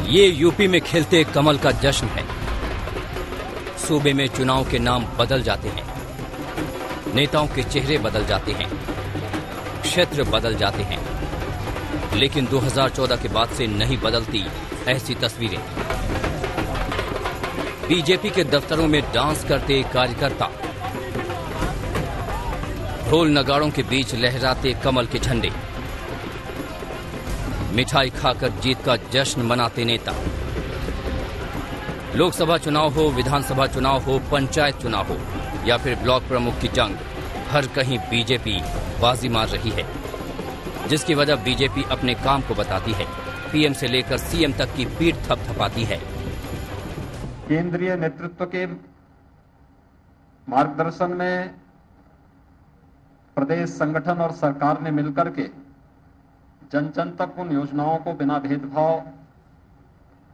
ये यूपी में खिलते कमल का जश्न है। सूबे में चुनाव के नाम बदल जाते हैं, नेताओं के चेहरे बदल जाते हैं, क्षेत्र बदल जाते हैं, लेकिन 2014 के बाद से नहीं बदलती ऐसी तस्वीरें। बीजेपी के दफ्तरों में डांस करते कार्यकर्ता, ढोल नगाड़ों के बीच लहराते कमल के झंडे, मिठाई खाकर जीत का जश्न मनाते नेता। लोकसभा चुनाव हो, विधानसभा चुनाव हो, पंचायत चुनाव हो या फिर ब्लॉक प्रमुख की जंग, हर कहीं बीजेपी बाजी मार रही है, जिसकी वजह बीजेपी अपने काम को बताती है। पीएम से लेकर सीएम तक की पीठ थपथपाती है। केंद्रीय नेतृत्व के मार्गदर्शन में प्रदेश संगठन और सरकार ने मिलकर के जन जन तक उन योजनाओं को बिना भेदभाव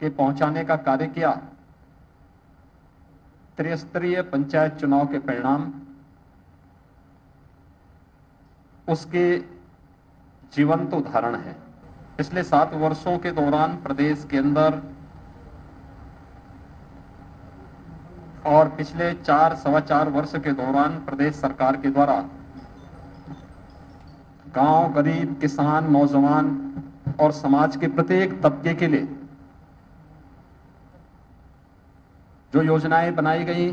के पहुंचाने का कार्य किया। त्रिस्तरीय पंचायत चुनाव के परिणाम उसके जीवंत उदाहरण है। पिछले 7 वर्षों के दौरान प्रदेश के अंदर और पिछले 4-4.25 वर्ष के दौरान प्रदेश सरकार के द्वारा गांव, गरीब, किसान, नौजवान और समाज के प्रत्येक तबके के लिए जो योजनाएं बनाई गई,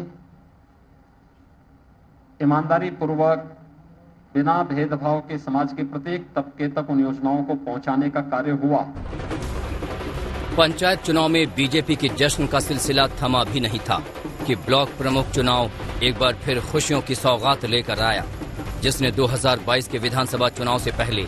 ईमानदारी पूर्वक बिना भेदभाव के समाज के प्रत्येक तबके तक उन योजनाओं को पहुंचाने का कार्य हुआ। पंचायत चुनाव में बीजेपी के जश्न का सिलसिला थमा भी नहीं था कि ब्लॉक प्रमुख चुनाव एक बार फिर खुशियों की सौगात लेकर आया, जिसने 2022 के विधानसभा चुनाव से पहले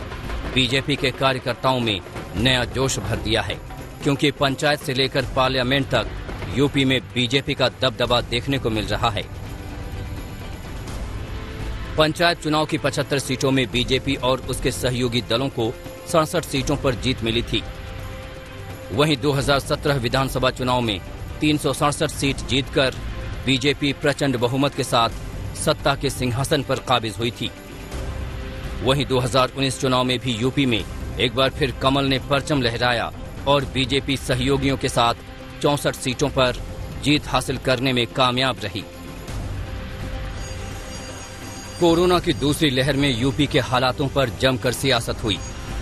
बीजेपी के कार्यकर्ताओं में नया जोश भर दिया है, क्योंकि पंचायत से लेकर पार्लियामेंट तक यूपी में बीजेपी का दबदबा देखने को मिल रहा है। पंचायत चुनाव की 75 सीटों में बीजेपी और उसके सहयोगी दलों को 67 सीटों पर जीत मिली थी। वहीं 2017 विधानसभा चुनाव में 367 सीट जीतकर बीजेपी प्रचंड बहुमत के साथ सत्ता के सिंहासन पर काबिज हुई थी। वहीं 2019 चुनाव में भी यूपी में एक बार फिर कमल ने परचम लहराया और बीजेपी सहयोगियों के साथ 64 सीटों पर जीत हासिल करने में कामयाब रही। कोरोना की दूसरी लहर में यूपी के हालातों पर जमकर सियासत हुई।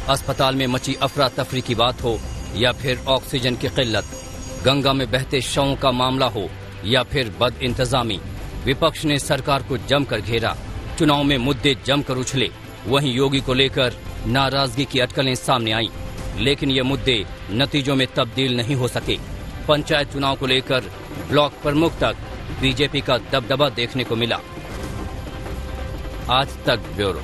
अस्पताल में मची अफरा तफरी की बात हो या फिर ऑक्सीजन की किल्लत, गंगा में बहते शवों का मामला हो या फिर बद इंतजामी, विपक्ष ने सरकार को जमकर घेरा। चुनाव में मुद्दे जमकर उछले। वहीं योगी को लेकर नाराजगी की अटकलें सामने आईं, लेकिन ये मुद्दे नतीजों में तब्दील नहीं हो सके। पंचायत चुनाव को लेकर ब्लॉक प्रमुख तक बीजेपी का दबदबा देखने को मिला। आज तक ब्यूरो।